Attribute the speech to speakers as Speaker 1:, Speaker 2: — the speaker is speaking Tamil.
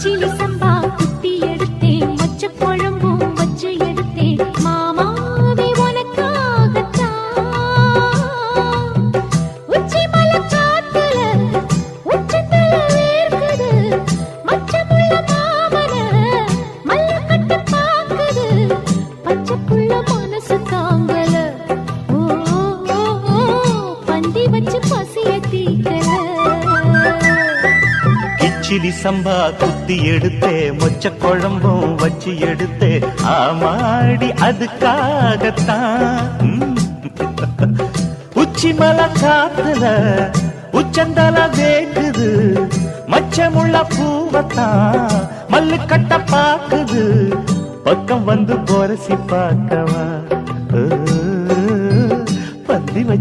Speaker 1: கிச்சிலி சம்பா குட்டி எடுத்தேன், மொச்ச குழம்பும் வச்சு எடுத்தேன், மாமாவே உனக்காகத்தான். உச்சி மலை காத்துல உச்சத்துல வேர்க்குது, மச்சமுள்ள மாமன மல்ல கட்ட பாக்குது, பச்சை புள்ள மனசு தாங்கல. ஓ பந்தி வச்சு பசிய தீக்கல.
Speaker 2: கிச்சிலி சம்பா குத்தி எடுத்தே, மொச்ச குழம்பும் வச்சு எடுத்தே, ஆமாடி அதுக்காகத்தான். உச்சி மலை காத்துல உச்சந்தல வேக்குது, மச்சமுள்ள பூவத்தான் மல்லு கட்ட பாக்குது, பக்கம் வந்து பொரசி பார்க்கவா பந்தி வச்சு